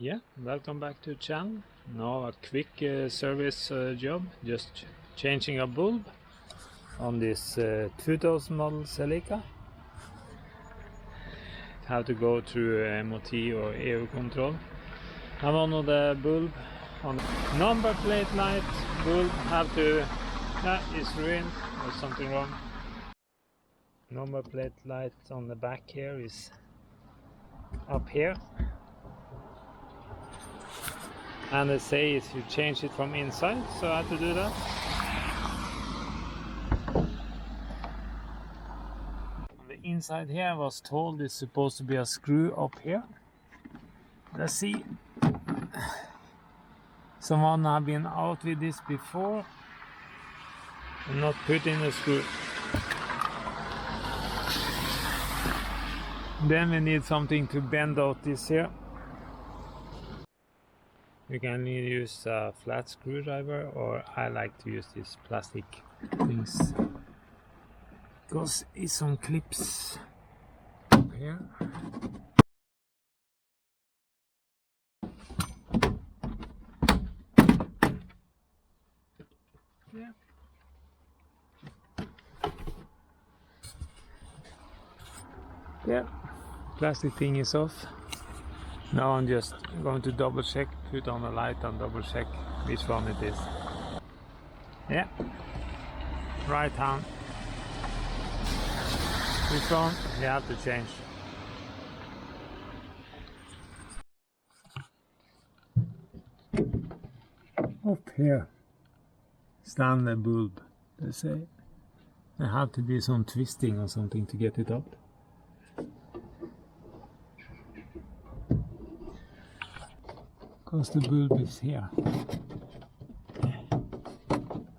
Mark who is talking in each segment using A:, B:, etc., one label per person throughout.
A: Yeah, welcome back to the channel. Now a quick service job, just changing a bulb on this 2000 model Celica. Have to go through MOT or EU control. And one of the bulb on the number plate light bulb have to, that is ruined, there's something wrong. Number plate light on the back here is up here. And they say if you change it from inside, so I had to do that. On the inside here I was told it's supposed to be a screw up here. Let's see. Someone have been out with this before and not put in a screw. Then we need something to bend out this here. You can use a flat screwdriver, or I like to use these plastic things because it's some clips up here. Yeah. Yeah, plastic thing is off. Now I'm just going to double check, put on the light and double check which one it is. Yeah, right hand. Which one you have to change. Up here, stand the bulb, they say. There have to be some twisting or something to get it up. Because the bulb is here.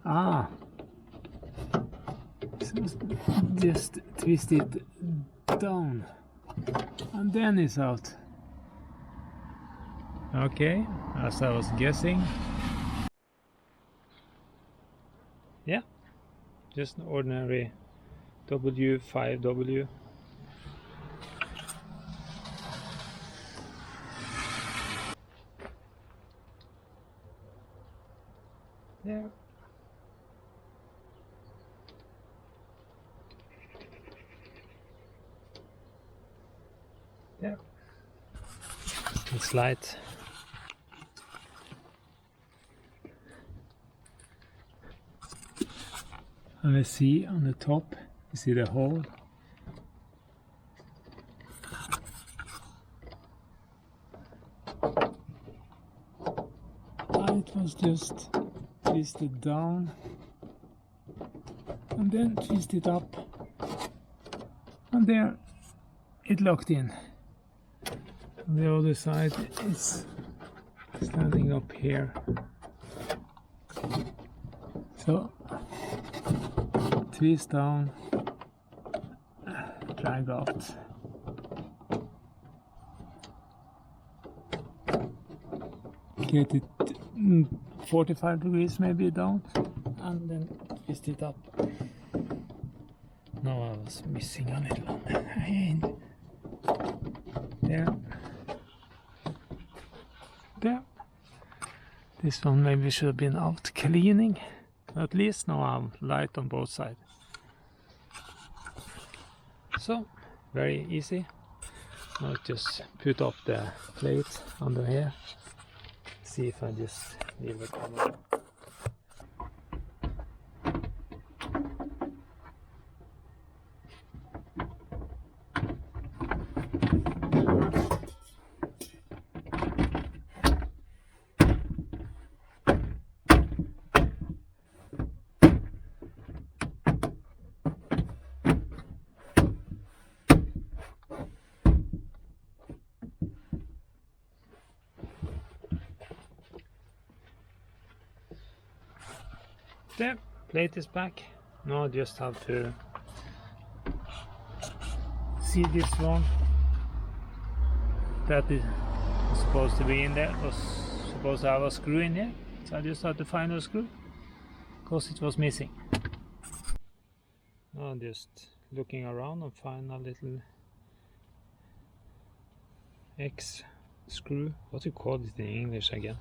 A: Ah, so just twist it down and then it's out. Okay, as I was guessing. Yeah, just an ordinary W5W. Yeah. Yeah. It's light. And let's see on the top, you see the hole. It was just twisted down and then twist it up, and there it locked in. On the other side is standing up here, so twist down, drag out. Get it 45 degrees maybe down and then twist it up. Now I was missing a little on the end. There. There. This one maybe should have been out cleaning. At least now I'm light on both sides. So, very easy. Now just put up the plate under here. See if I just leave the camera. There, plate is back. Now I just have to see this one that is supposed to be in there. Was supposed to have a screw in here, so I just had to find a screw because it was missing. Now I'm just looking around and find a little X screw. What do you call it in English again?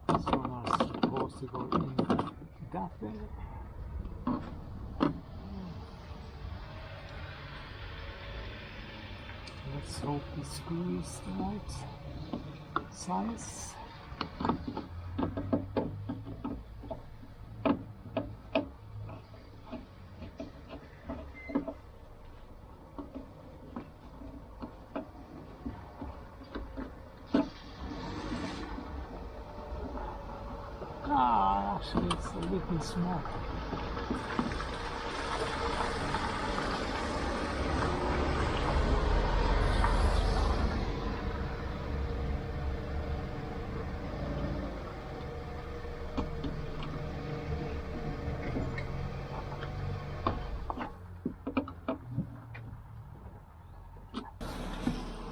A: This one is supposed to go in that way. Let's hope the screw is the right size. Actually it's a little small.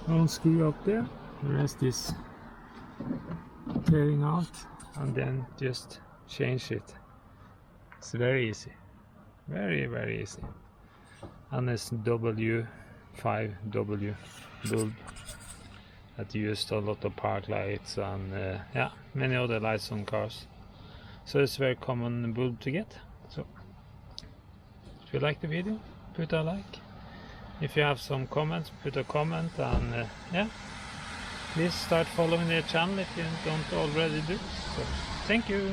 A: One screw up there, the rest is tearing out, and then just change it. It's very easy, very easy. And it's W5W bulb that used a lot of park lights and yeah, many other lights on cars. So it's a very common bulb to get. So if you like the video, put a like. If you have some comments, put a comment, and yeah, please start following the channel if you don't already do. So thank you.